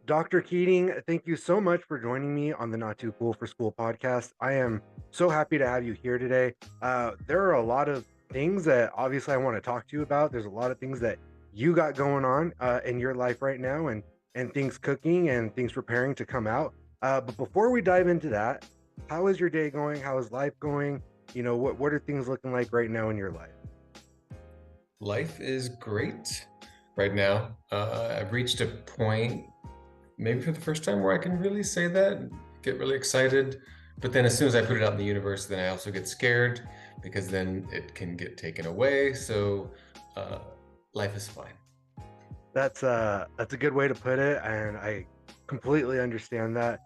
Dr. Keating, thank you so much for joining me on the Not Too Cool for School podcast. I am so happy to have you here today. There are a lot of things that obviously I want to talk to you about. There's a lot of things that you got going on in your life right now, and things cooking and things preparing to come out. But before we dive into that, how is your day going? How is life going? What are things looking like right now in your life? Life is great right now. I've reached a point, maybe for the first time, where I can really say that, and get really excited. But then as soon as I put it out in the universe, then I also get scared because then it can get taken away. So uh, life is fine. That's a good way to put it, and I completely understand that.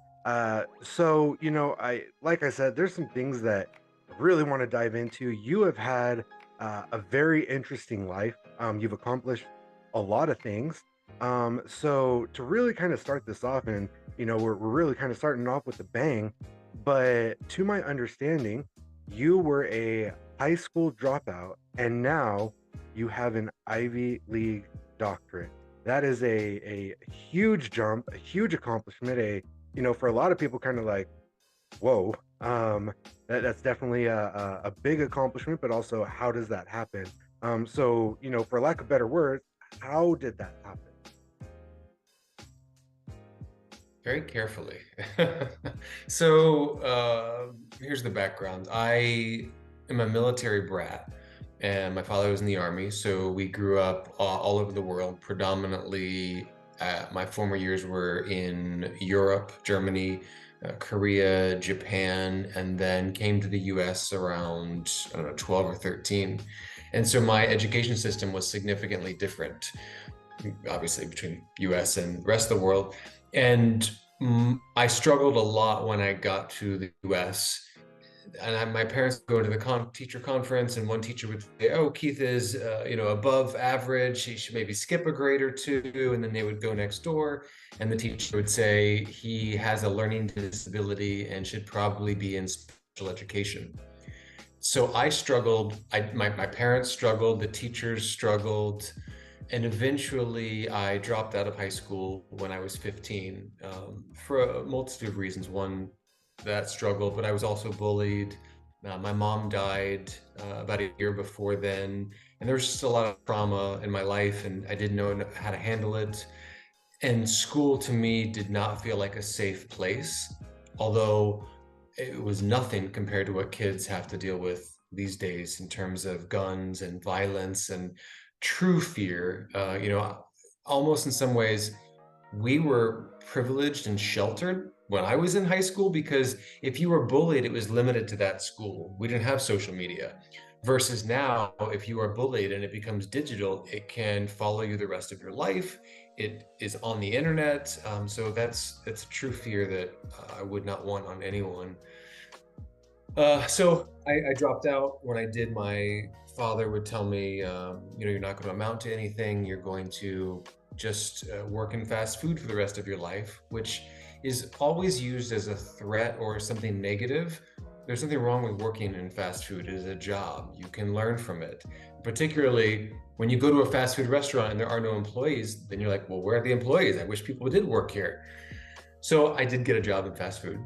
So I like I said, there's some things that I really want to dive into. You have had a very interesting life. You've accomplished a lot of things. So to really kind of start this off, and we're really kind of starting off with a bang. But to my understanding, you were a high school dropout, and now you have an Ivy League doctorate. That is a huge jump, a huge accomplishment. For a lot of people, kind of like, whoa. That's definitely a big accomplishment, but also, how does that happen? So, for lack of better words, how did that happen? Very carefully. So here's the background. I am a military brat, and my father was in the army. So we grew up all over the world. Predominantly, my former years were in Europe, Germany, Korea, Japan, and then came to the US around, I don't know, 12 or 13. And so my education system was significantly different, obviously, between US and the rest of the world. And I struggled a lot when I got to the US. And my parents would go to the teacher conference, and one teacher would say, "Oh, Keith is, above average. He should maybe skip a grade or two." And then they would go next door, and the teacher would say he has a learning disability and should probably be in special education. So I struggled. My parents struggled. The teachers struggled. And eventually, I dropped out of high school when I was 15 for a multitude of reasons. One, that struggle, but I was also bullied. My mom died about a year before then, and there was just a lot of trauma in my life, and I didn't know how to handle it. And school to me did not feel like a safe place, although it was nothing compared to what kids have to deal with these days in terms of guns and violence and true fear. Almost in some ways, we were privileged and sheltered when I was in high school, because if you were bullied, it was limited to that school. We didn't have social media. Versus now, if you are bullied and it becomes digital, it can follow you the rest of your life. It is on the internet. So that's a true fear that I would not want on anyone. So I dropped out. When I did, my father would tell me, you're not going to amount to anything. You're going to just work in fast food for the rest of your life, which is always used as a threat or something negative. There's nothing wrong with working in fast food. It is a job. You can learn from it. Particularly when you go to a fast food restaurant and there are no employees, then you're like, well, where are the employees? I wish people did work here. So I did get a job in fast food.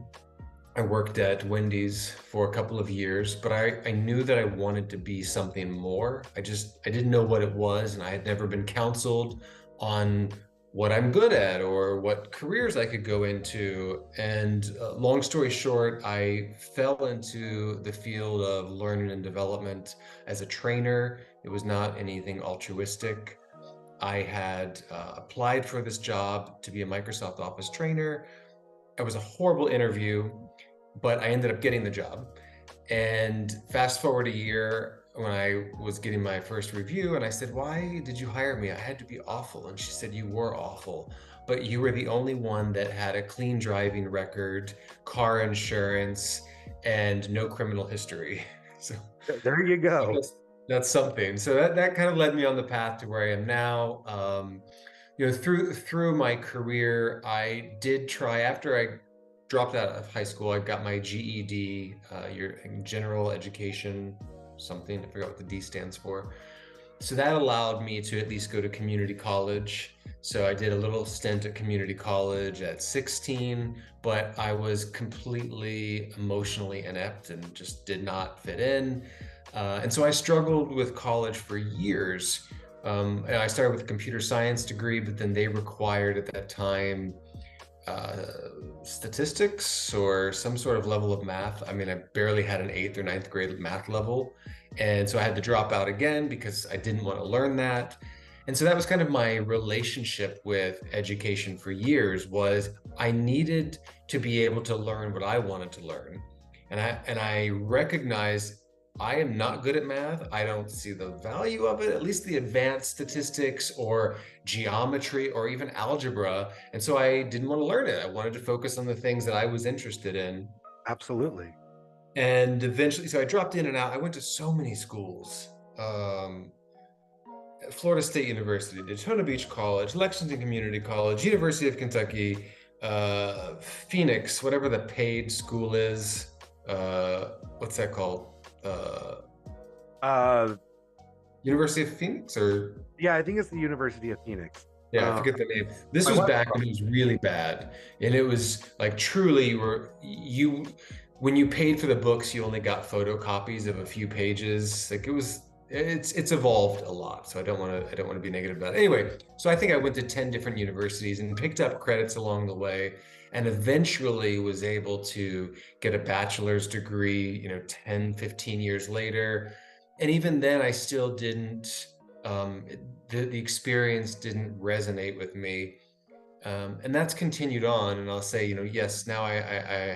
I worked at Wendy's for a couple of years, but I knew that I wanted to be something more. I didn't know what it was, and I had never been counseled on what I'm good at or what careers I could go into. And long story short, I fell into the field of learning and development as a trainer. It was not anything altruistic. I had applied for this job to be a Microsoft Office trainer. It was a horrible interview, but I ended up getting the job. And fast forward a year, when I was getting my first review, and I said, "Why did you hire me? I had to be awful." And she said, "You were awful, but you were the only one that had a clean driving record, car insurance, and no criminal history." So There you go. that's something. So that kind of led me on the path to where I am now. Through my career, I did try, after I dropped out of high school, I got my GED, your general education, something, I forgot what the D stands for. So that allowed me to at least go to community college. So I did a little stint at community college at 16, but I was completely emotionally inept and just did not fit in. And so I struggled with college for years. And I started with a computer science degree, but then they required at that time statistics or some sort of level of math. I mean, I barely had an eighth or ninth grade math level. And so I had to drop out again because I didn't want to learn that. And so that was kind of my relationship with education for years was I needed to be able to learn what I wanted to learn. And I recognized I am not good at math. I don't see the value of it, at least the advanced statistics or geometry or even algebra. And so I didn't want to learn it. I wanted to focus on the things that I was interested in. Absolutely. And eventually, so I dropped in and out. I went to so many schools. Florida State University, Daytona Beach College, Lexington Community College, University of Kentucky, Phoenix, whatever the paid school is. What's that called? Uh, University of Phoenix or yeah, I think it's the University of Phoenix. yeah, I Uh, forget the name. This my was wife. back when it was really bad, and it was like truly you when you paid for the books, you only got photocopies of a few pages. Like it's evolved a lot, so I don't want to be negative about it. Anyway, so I think I went to 10 different universities and picked up credits along the way, and eventually was able to get a bachelor's degree, 10, 15 years later. And even then I still didn't the experience didn't resonate with me. And that's continued on. And I'll say, yes, now I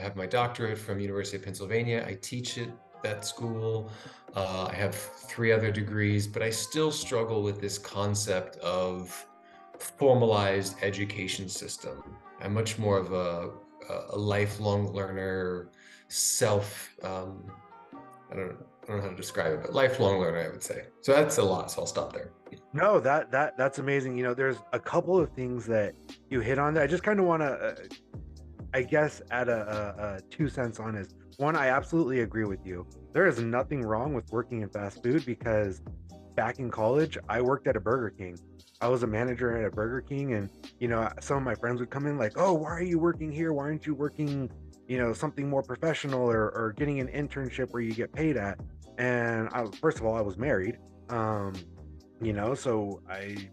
have my doctorate from University of Pennsylvania. I teach at that school. I have 3 other degrees, but I still struggle with this concept of formalized education system. I'm much more of a lifelong learner, self, I don't know how to describe it, but lifelong learner, I would say. So that's a lot. So I'll stop there. No, that's amazing. There's a couple of things that you hit on that I just kind of want to, I guess, add a 2 cents on is one. I absolutely agree with you. There is nothing wrong with working in fast food because back in college, I worked at a Burger King. I was a manager at a Burger King, and some of my friends would come in like, "Oh, why are you working here? Why aren't you working, something more professional or getting an internship where you get paid at?" And first of all, I was married. Um, so I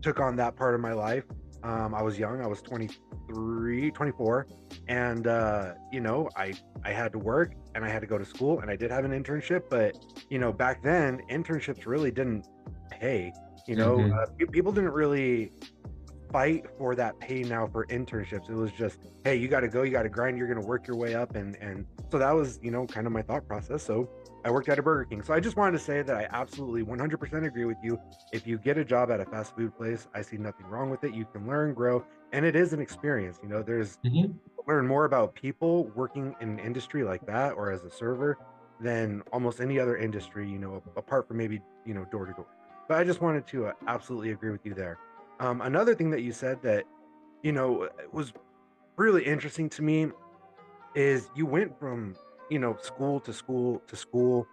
took on that part of my life. I was young. I was 23, 24, and I had to work and I had to go to school and I did have an internship, but back then internships really didn't pay. Hmm. People didn't really fight for that pay now for internships. It was just, hey, you got to go, you got to grind, you're going to work your way up, and so that was kind of my thought process. So I worked at a Burger King. So I just wanted to say that I absolutely 100% agree with you. If you get a job at a fast food place, I see nothing wrong with it. You can learn, grow, and it is an experience. There's Hmm. learn more about people working in an industry like that or as a server than almost any other industry, apart from maybe door to door. But I just wanted to absolutely agree with you there. Another thing that you said that was really interesting to me is you went from school to school to school.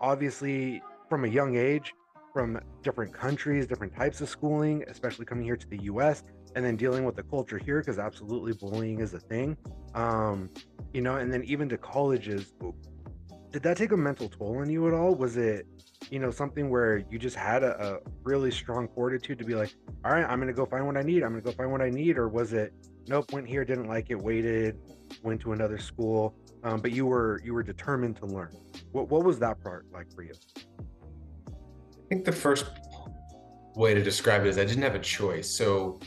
Obviously from a young age, from different countries, different types of schooling, especially coming here to the US and then dealing with the culture here because absolutely bullying is a thing. um and then even to colleges. Did that take a mental toll on you at all? Was it, something where you just had a really strong fortitude to be like, all right, I'm gonna go find what I need. I'm gonna go find what I need, or was it, nope, went here, didn't like it, waited, went to another school, but you were determined to learn. What was that part like for you? I think the first way to describe it is I didn't have a choice. So,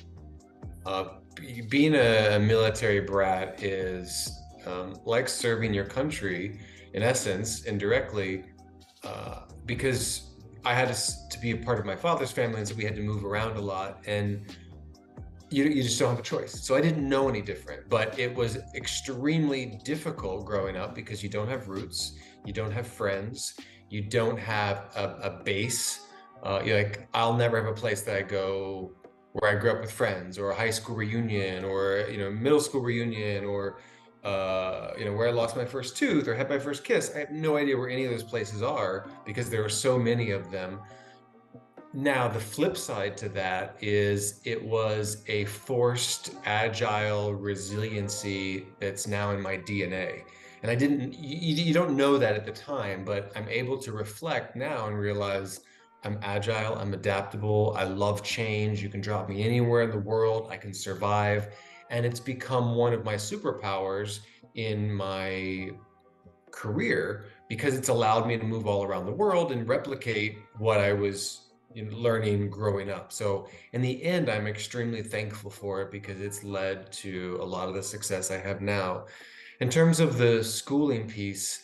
being a military brat is like serving your country in essence, indirectly, because I had to be a part of my father's family, and so we had to move around a lot. And you just don't have a choice. So I didn't know any different, but it was extremely difficult growing up because you don't have roots, you don't have friends, you don't have a base. You're like, I'll never have a place that I go where I grew up with friends, or a high school reunion, or middle school reunion, or where I lost my first tooth or had my first kiss. I have no idea where any of those places are because there are so many of them. Now, the flip side to that is it was a forced, agile resiliency that's now in my DNA. And I didn't, you don't know that at the time, but I'm able to reflect now and realize I'm agile, I'm adaptable, I love change. You can drop me anywhere in the world, I can survive. And it's become one of my superpowers in my career because it's allowed me to move all around the world and replicate what I was learning growing up. So in the end, I'm extremely thankful for it because it's led to a lot of the success I have now. In terms of the schooling piece,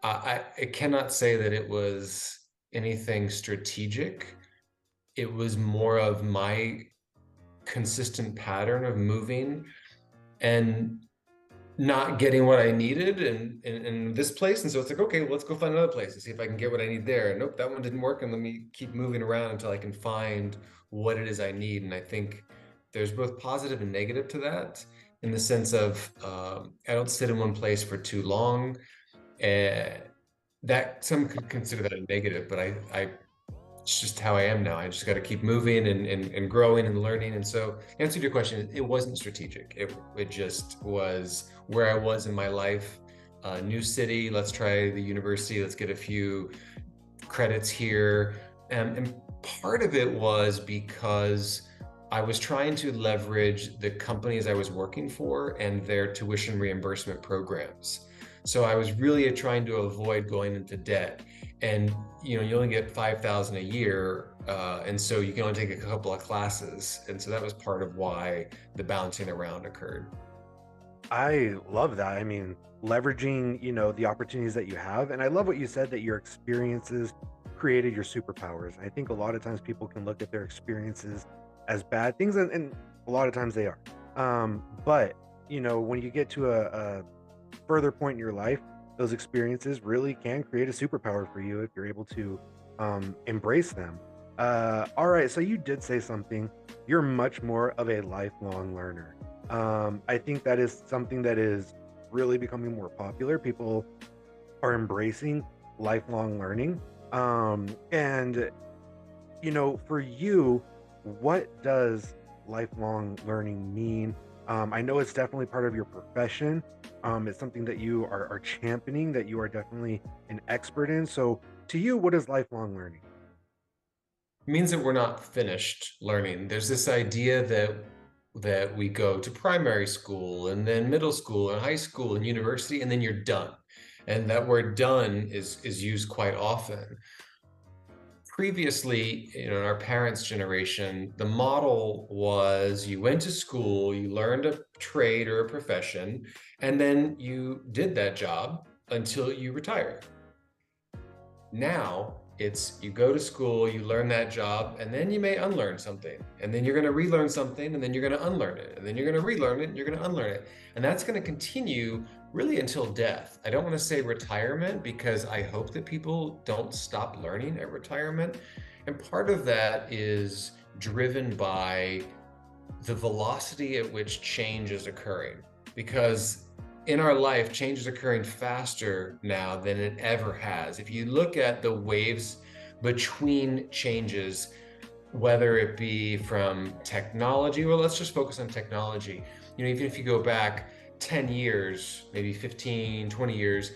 I cannot say that it was anything strategic. It was more of my consistent pattern of moving and not getting what I needed in this place. And so it's like, okay, well, let's go find another place and see if I can get what I need there. And nope, that one didn't work. And let me keep moving around until I can find what it is I need. And I think there's both positive and negative to that in the sense of I don't sit in one place for too long. Uh, that some could consider that a negative, but I it's just how I am now. I just got to keep moving and growing and learning. And so, answer to your question, it wasn't strategic. It just was where I was in my life. New city, let's try the university, let's get a few credits here. And part of it was because I was trying to leverage the companies I was working for and their tuition reimbursement programs. So I was really trying to avoid going into debt. And you only get 5,000 a year, and so you can only take a couple of classes. And so that was part of why the bouncing around occurred. I love that. I mean, leveraging, the opportunities that you have. And I love what you said that your experiences created your superpowers. I think a lot of times people can look at their experiences as bad things, and a lot of times they are. But, when you get to a further point in your life, those experiences really can create a superpower for you if you're able to embrace them. All right, so you did say something. You're much more of a lifelong learner. I think that is something that is really becoming more popular. People are embracing lifelong learning. And for you, what does lifelong learning mean? I know it's definitely part of your profession. It's something that you are championing, that you are definitely an expert in. So, to you, what is lifelong learning? It means that we're not finished learning. There's this idea that we go to primary school and then middle school and high school and university and then you're done. And that word done is used quite often. Previously, in our parents' generation, the model was you went to school, you learned a trade or a profession, and then you did that job until you retired. Now it's you go to school, you learn that job, and then you may unlearn something. And then you're going to relearn something, and then you're going to unlearn it. And then you're going to relearn it, and you're going to unlearn it. And that's going to continue really until death. I don't want to say retirement because I hope that people don't stop learning at retirement. And part of that is driven by the velocity at which change is occurring. Because in our life, change is occurring faster now than it ever has. If you look at the waves between changes, whether it be from technology, well, let's just focus on technology. Even if you go back 10 years, maybe 15, 20 years,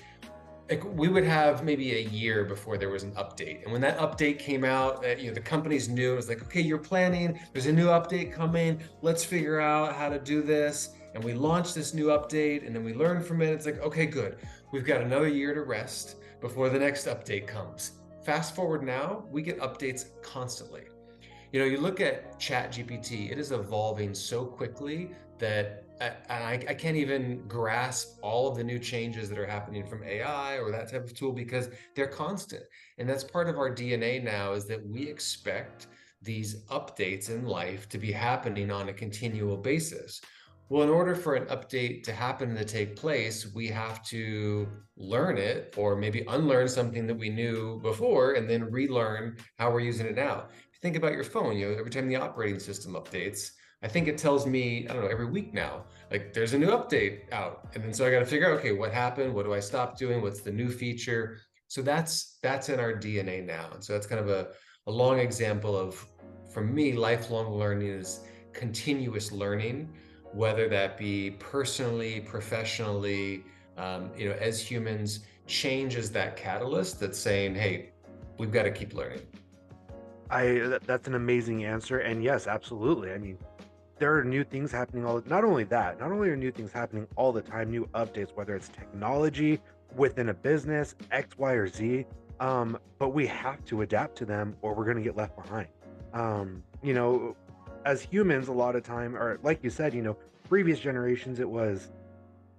like we would have maybe a year before there was an update. And when that update came out, the companies knew it was like, okay, you're planning, there's a new update coming. Let's figure out how to do this. And we launched this new update and then we learned from it. It's like, okay, good. We've got another year to rest before the next update comes. Fast forward now, we get updates constantly. You look at Chat GPT, it is evolving so quickly that I can't even grasp all of the new changes that are happening from AI or that type of tool because they're constant. And that's part of our DNA now is that we expect these updates in life to be happening on a continual basis. Well, in order for an update to happen and to take place, we have to learn it or maybe unlearn something that we knew before and then relearn how we're using it now. If you think about your phone, every time the operating system updates, I think it tells me, I don't know, every week now, like there's a new update out. And then so I got to figure out, okay, what happened? What do I stop doing? What's the new feature? So that's in our DNA now. And so that's kind of a a long example of, for me, lifelong learning is continuous learning, whether that be personally, professionally, as humans, change is that catalyst that's saying, hey, we've got to keep learning. That's an amazing answer, and yes, absolutely. I mean, there are new things happening not only that, not only are new things happening all the time, new updates, whether it's technology within a business, X, Y, or Z. But we have to adapt to them or we're gonna get left behind. You know, as humans, a lot of time, or like you said, previous generations, it was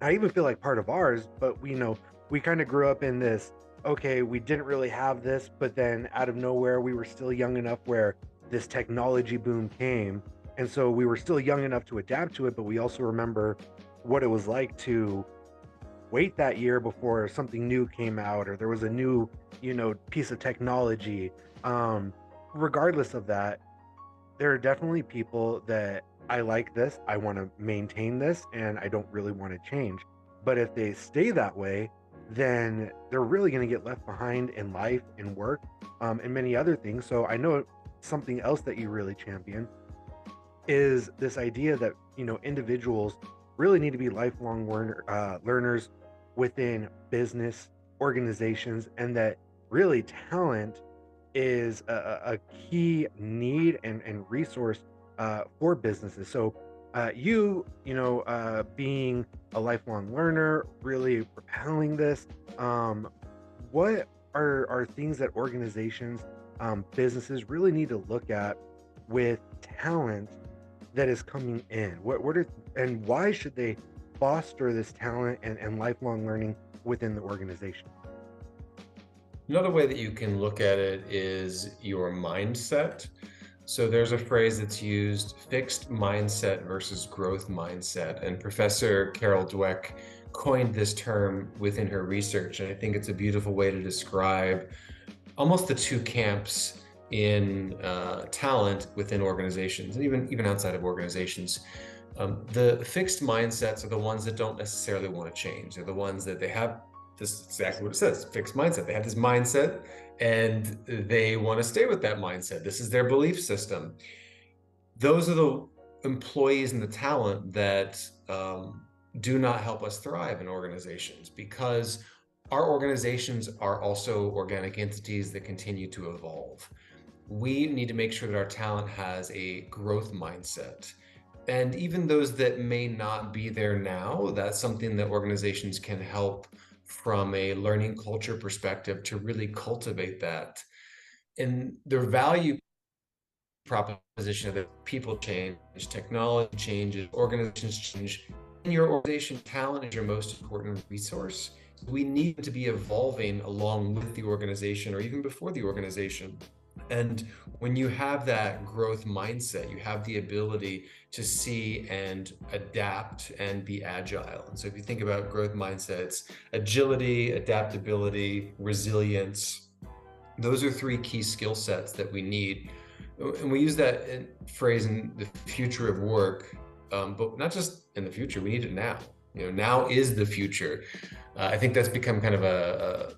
I even feel like part of ours, but we kind of grew up in this, okay, we didn't really have this, but then out of nowhere, we were still young enough where this technology boom came. And so we were still young enough to adapt to it, but we also remember what it was like to wait that year before something new came out or there was a new, piece of technology. Um, Regardless of that, there are definitely people that I like this, I want to maintain this, and I don't really want to change. But if they stay that way, then they're really going to get left behind in life, in work, and many other things. So I know something else that you really champion is this idea that individuals really need to be lifelong learners within business organizations, and that really talent is a key need and resource for businesses. So being a lifelong learner, really propelling this, what are things that organizations, businesses really need to look at with talent that is coming in? And why should they foster this talent and lifelong learning within the organization? Another way that you can look at it is your mindset. So there's a phrase that's used, fixed mindset versus growth mindset. And Professor Carol Dweck coined this term within her research. And I think it's a beautiful way to describe almost the two camps in talent within organizations, and even outside of organizations. The fixed mindsets are the ones that don't necessarily want to change. They're the ones that they have this is exactly what it says, fixed mindset. They have this mindset and they want to stay with that mindset. This is their belief system. Those are the employees and the talent that do not help us thrive in organizations, because our organizations are also organic entities that continue to evolve. We need to make sure that our talent has a growth mindset. And even those that may not be there now, that's something that organizations can help from a learning culture perspective to really cultivate that. And their value proposition of that people change, technology changes, organizations change. In your organization, talent is your most important resource. We need to be evolving along with the organization or even before the organization. And when you have that growth mindset, you have the ability to see and adapt and be agile. And so if you think about growth mindsets, agility, adaptability, resilience, those are three key skill sets that we need. And we use that phrase in the future of work, but not just in the future, we need it now. Now is the future. I think that's become kind of a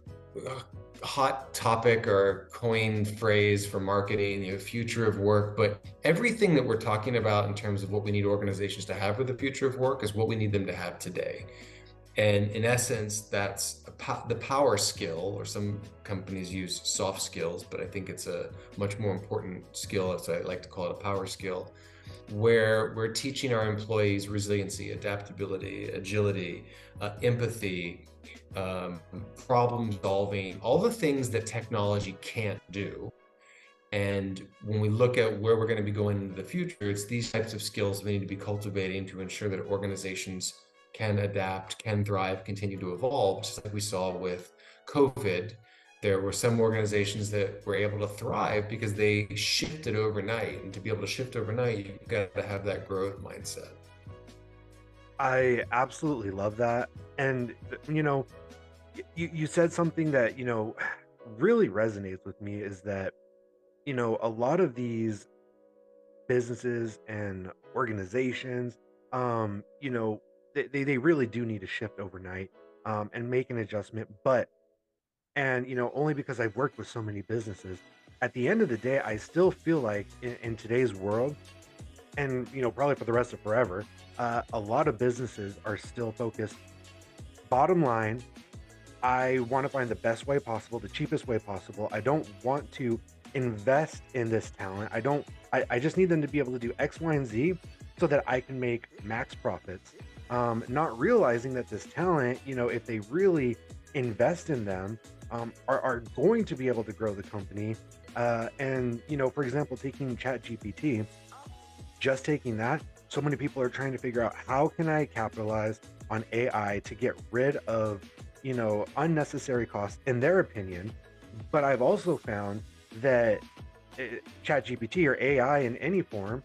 hot topic or coined phrase for marketing, future of work. But everything that we're talking about in terms of what we need organizations to have for the future of work is what we need them to have today. And in essence, that's the power skill, or some companies use soft skills, but I think it's a much more important skill, as I like to call it, a power skill, where we're teaching our employees resiliency, adaptability, agility, empathy, problem solving, all the things that technology can't do. And when we look at where we're going to be going into the future, it's these types of skills we need to be cultivating to ensure that organizations can adapt, can thrive, continue to evolve. Just like we saw with COVID, there were some organizations that were able to thrive because they shifted overnight. And to be able to shift overnight, you've got to have that growth mindset. I absolutely love that. And you said something that really resonates with me, is that a lot of these businesses and organizations, they really do need to shift overnight, and make an adjustment. But, and only because I've worked with so many businesses, at the end of the day, I still feel like in today's world, and probably for the rest of forever, a lot of businesses are still focused. Bottom line, I want to find the best way possible, the cheapest way possible. I don't want to invest in this talent. I just need them to be able to do X, Y, and Z so that I can make max profits. Not realizing that this talent, if they really invest in them, are going to be able to grow the company. And, for example, taking Chat GPT, just taking that, so many people are trying to figure out how can I capitalize on AI to get rid of, unnecessary costs in their opinion. But I've also found that ChatGPT or AI in any form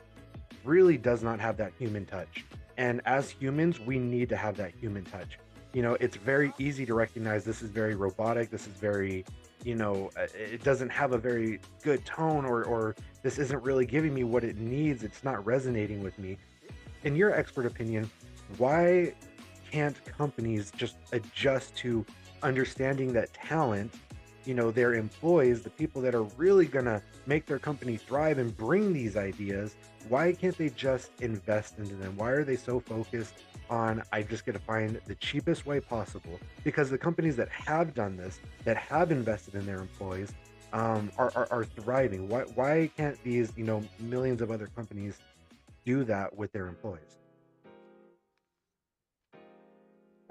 really does not have that human touch. And as humans, we need to have that human touch. It's very easy to recognize this is very robotic. This is very, it doesn't have a very good tone, or this isn't really giving me what it needs. It's not resonating with me. In your expert opinion, why can't companies just adjust to understanding that talent, their employees, the people that are really going to make their company thrive and bring these ideas, why can't they just invest into them? Why are they so focused on, I just got to find the cheapest way possible? Because the companies that have done this, that have invested in their employees, are thriving. Why can't these, millions of other companies do that with their employees?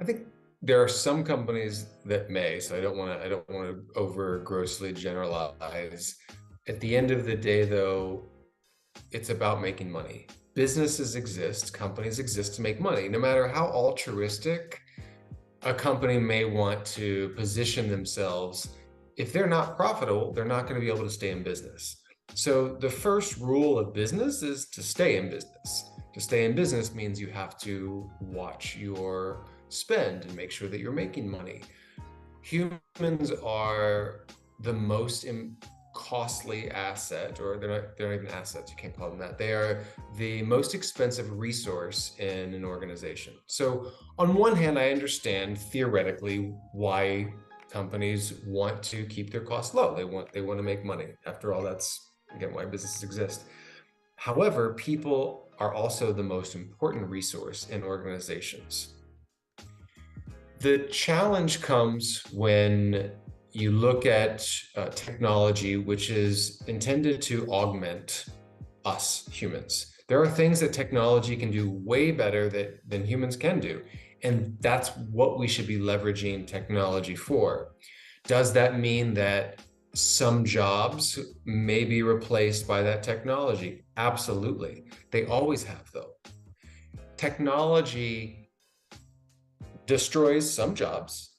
I think there are some companies that may, so I don't want to over grossly generalize. At the end of the day, though, it's about making money. Businesses exist, companies exist to make money. No matter how altruistic a company may want to position themselves, if they're not profitable, they're not going to be able to stay in business. So the first rule of business is to stay in business. To stay in business means you have to watch your spend and make sure that you're making money. Humans are the most costly asset, or they're not even assets, you can't call them that. They are the most expensive resource in an organization. So on one hand, I understand theoretically why companies want to keep their costs low. They want to make money. After all, that's again why businesses exist. However, people are also the most important resource in organizations. The challenge comes when you look at technology, which is intended to augment us humans. There are things that technology can do way better than humans can do. And that's what we should be leveraging technology for. Does that mean that some jobs may be replaced by that technology? Absolutely. They always have, though. Technology destroys some jobs,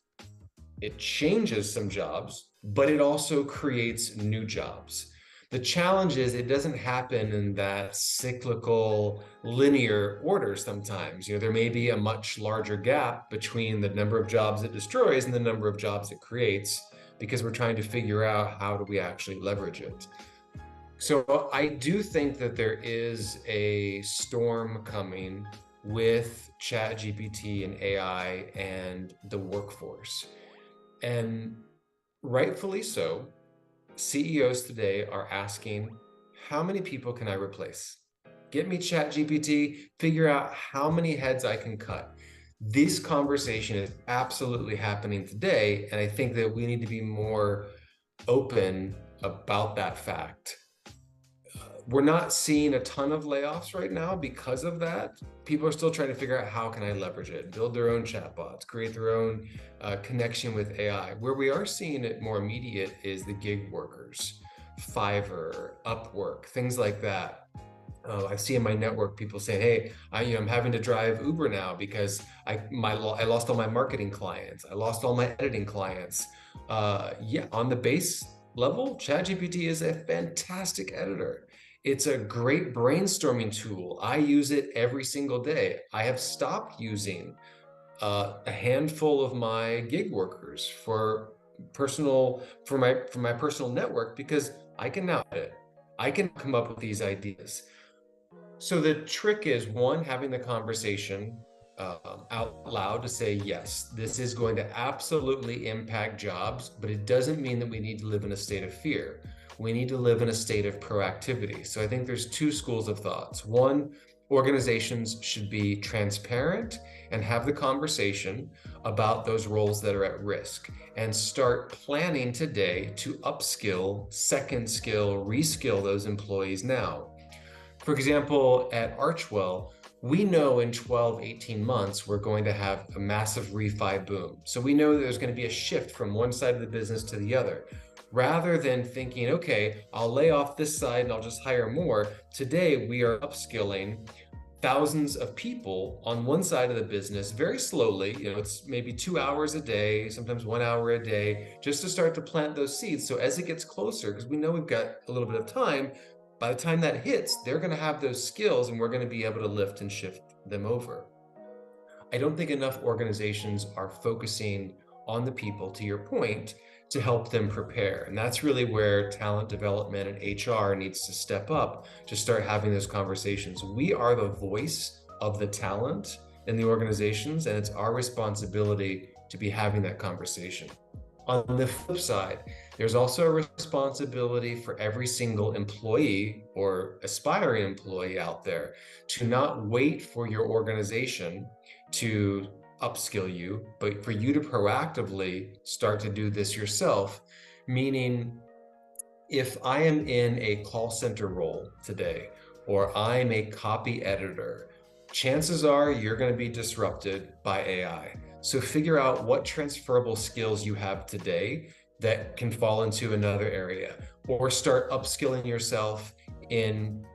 it changes some jobs, but it also creates new jobs. The challenge is it doesn't happen in that cyclical linear order sometimes. There may be a much larger gap between the number of jobs it destroys and the number of jobs it creates, because we're trying to figure out how do we actually leverage it. So I do think that there is a storm coming with ChatGPT and AI and the workforce. And rightfully so, CEOs today are asking, how many people can I replace? Get me ChatGPT, figure out how many heads I can cut. This conversation is absolutely happening today, and I think that we need to be more open about that fact. We're not seeing a ton of layoffs right now because of that. People are still trying to figure out how can I leverage it, build their own chatbots, create their own connection with AI. Where we are seeing it more immediate is the gig workers, Fiverr, Upwork, things like that. I see in my network people saying, "Hey, I'm having to drive Uber now because I lost all my marketing clients, I lost all my editing clients." Yeah, on the base level, ChatGPT is a fantastic editor. It's a great brainstorming tool. I use it every single day. I have stopped using a handful of my gig workers for my personal network, because I can now edit. I can come up with these ideas. So the trick is, one, having the conversation out loud to say, yes, this is going to absolutely impact jobs, but it doesn't mean that we need to live in a state of fear. we need to live in a state of proactivity. So I think there's two schools of thoughts. One, organizations should be transparent and have the conversation about those roles that are at risk and start planning today to upskill, second skill, reskill those employees now. For example, at Archwell, we know in 12, 18 months, we're going to have a massive refi boom. So we know there's going to be a shift from one side of the business to the other. Rather than thinking, okay, I'll lay off this side and I'll just hire more, today we are upskilling thousands of people on one side of the business very slowly. It's maybe 2 hours a day, sometimes 1 hour a day, just to start to plant those seeds. So as it gets closer, because we know we've got a little bit of time, by the time that hits, they're going to have those skills and we're going to be able to lift and shift them over. I don't think enough organizations are focusing on the people, to your point, to help them prepare. And that's really where talent development and HR needs to step up to start having those conversations. We are the voice of the talent in the organizations, and it's our responsibility to be having that conversation. On the flip side, there's also a responsibility for every single employee or aspiring employee out there to not wait for your organization to upskill you, but for you to proactively start to do this yourself. Meaning, if I am in a call center role today, or I'm a copy editor, chances are you're going to be disrupted by AI. So figure out what transferable skills you have today that can fall into another area, or start upskilling yourself in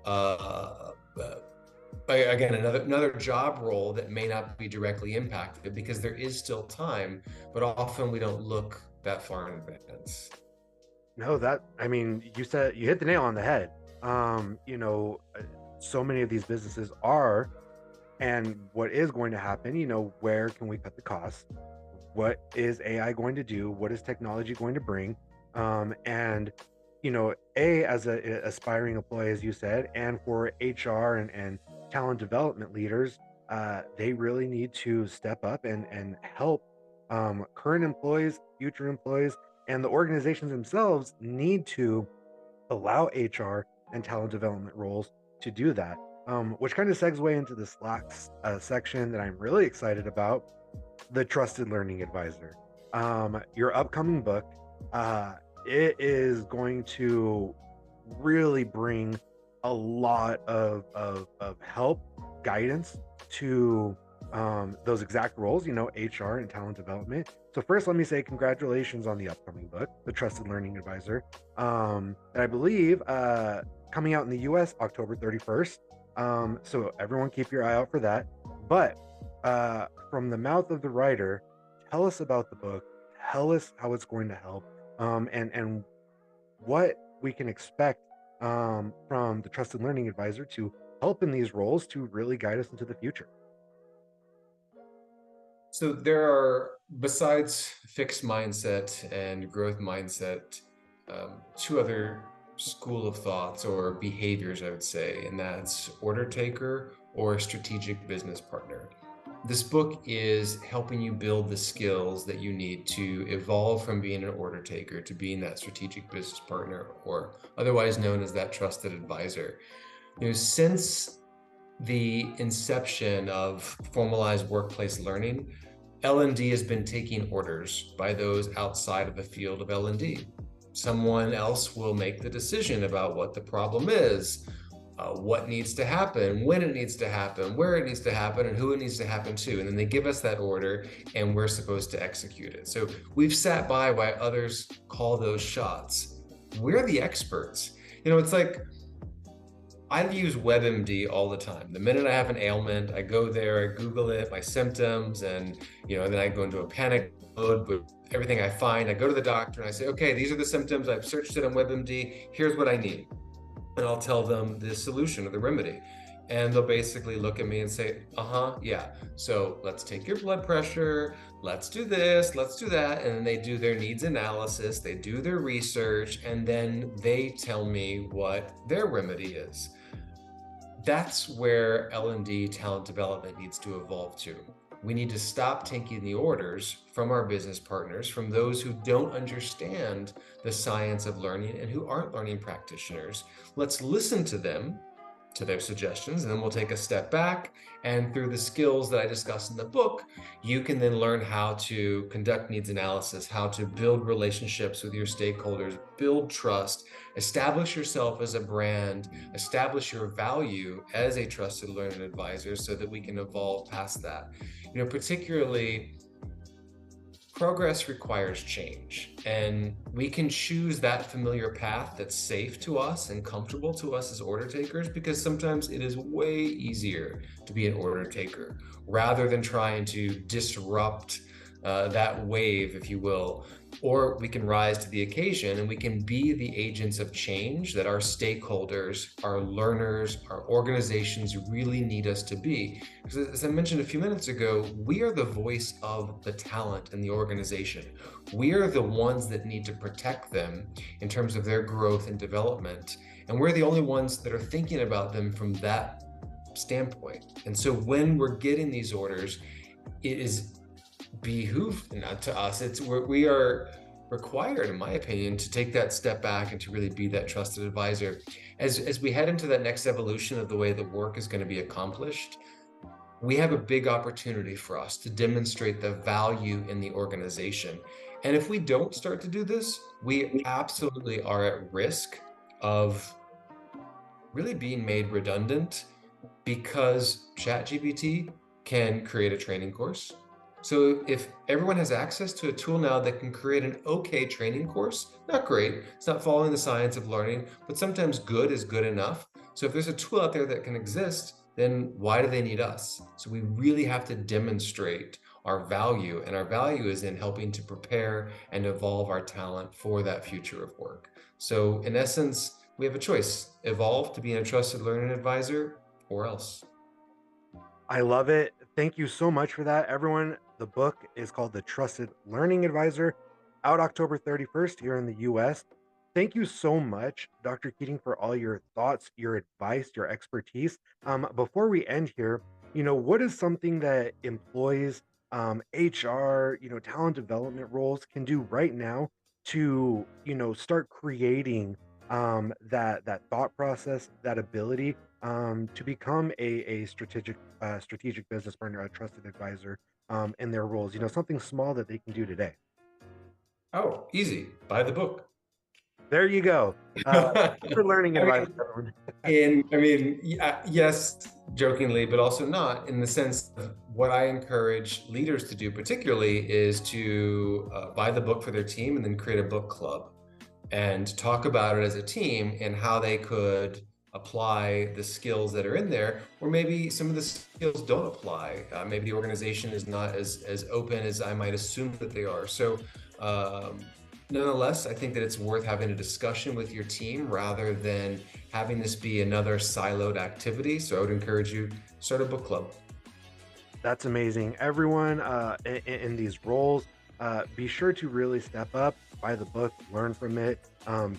again, another job role that may not be directly impacted, because there is still time, but often we don't look that far in advance. No, I mean, you hit the nail on the head. So many of these businesses are, and what is going to happen, where can we cut the costs? What is AI going to do? What is technology going to bring? And as a aspiring employee, as you said, and for HR and talent development leaders, they really need to step up and help current employees, future employees, and the organizations themselves need to allow HR and talent development roles to do that. Which kind of segue into this last section that I'm really excited about, the Trusted Learning Advisor. Your upcoming book, it is going to really bring a lot of help, guidance to those exact roles, HR and talent development. So first, let me say congratulations on the upcoming book, The Trusted Learning Advisor, that I believe coming out in the US October 31st. So everyone keep your eye out for that. But from the mouth of the writer, tell us about the book, tell us how it's going to help, and what we can expect from the Trusted Learning Advisor to help in these roles to really guide us into the future. So there are, besides fixed mindset and growth mindset, two other school of thoughts or behaviors, I would say, and that's order taker or strategic business partner. This book is helping you build the skills that you need to evolve from being an order taker to being that strategic business partner, or otherwise known as that trusted advisor. Since the inception of formalized workplace learning, L&D has been taking orders by those outside of the field of L&D. Someone else will make the decision about what the problem is, what needs to happen, when it needs to happen, where it needs to happen, and who it needs to happen to. And then they give us that order and we're supposed to execute it. So we've sat by while others call those shots. We're the experts. It's like, I use WebMD all the time. The minute I have an ailment, I go there, I Google it, my symptoms, and then I go into a panic mode with everything I find. I go to the doctor and I say, okay, these are the symptoms. I've searched it on WebMD. Here's what I need. And I'll tell them the solution or the remedy. And they'll basically look at me and say, yeah. So let's take your blood pressure. Let's do this, let's do that. And then they do their needs analysis. They do their research. And then they tell me what their remedy is. That's where L&D talent development needs to evolve to. We need to stop taking the orders from our business partners, from those who don't understand the science of learning and who aren't learning practitioners. Let's listen to them, to their suggestions, and then we'll take a step back. And through the skills that I discuss in the book, you can then learn how to conduct needs analysis, how to build relationships with your stakeholders, build trust, establish yourself as a brand, establish your value as a trusted learning advisor so that we can evolve past that. Particularly progress requires change, and we can choose that familiar path that's safe to us and comfortable to us as order takers, because sometimes it is way easier to be an order taker rather than trying to disrupt that wave, if you will. Or we can rise to the occasion and we can be the agents of change that our stakeholders, our learners, our organizations really need us to be. Because as I mentioned a few minutes ago, we are the voice of the talent in the organization. We are the ones that need to protect them in terms of their growth and development. And we're the only ones that are thinking about them from that standpoint. And so when we're getting these orders, it is behoove not to us. We are required, in my opinion, to take that step back and to really be that trusted advisor. As we head into that next evolution of the way that work is going to be accomplished, we have a big opportunity for us to demonstrate the value in the organization. And if we don't start to do this, we absolutely are at risk of really being made redundant, because ChatGPT can create a training course. So if everyone has access to a tool now that can create an okay training course, not great, it's not following the science of learning, but sometimes good is good enough. So if there's a tool out there that can exist, then why do they need us? So we really have to demonstrate our value, and our value is in helping to prepare and evolve our talent for that future of work. So in essence, we have a choice: evolve to being a trusted learning advisor, or else. I love it. Thank you so much for that, everyone. The book is called The Trusted Learning Advisor, out October 31st here in the US. Thank you so much, Dr. Keating, for all your thoughts, your advice, your expertise. Before we end here, what is something that employees, HR, talent development roles can do right now to, start creating that thought process, that ability to become a strategic business partner, a trusted advisor in their roles. Something small that they can do today. Oh, easy. Buy the book. There you go. For learning I advisor, mean, everyone. yes, jokingly, but also not, in the sense of what I encourage leaders to do, particularly, is to buy the book for their team and then create a book club and talk about it as a team and how they could apply the skills that are in there, or maybe some of the skills don't apply. Maybe the organization is not as open as I might assume that they are. So, um, nonetheless, I think that it's worth having a discussion with your team rather than having this be another siloed activity. So I would encourage you, start a book club. That's amazing. Everyone in these roles, be sure to really step up, buy the book, learn from it,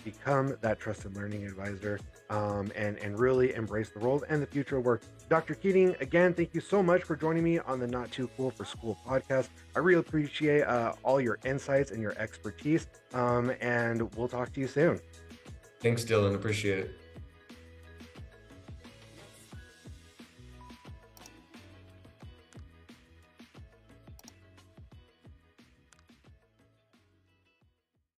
become that trusted learning advisor, and really embrace the role and the future of work. Dr. Keating, again, thank you so much for joining me on the Not Too Cool for School podcast. I really appreciate all your insights and your expertise, and we'll talk to you soon. Thanks, Dylan. Appreciate it.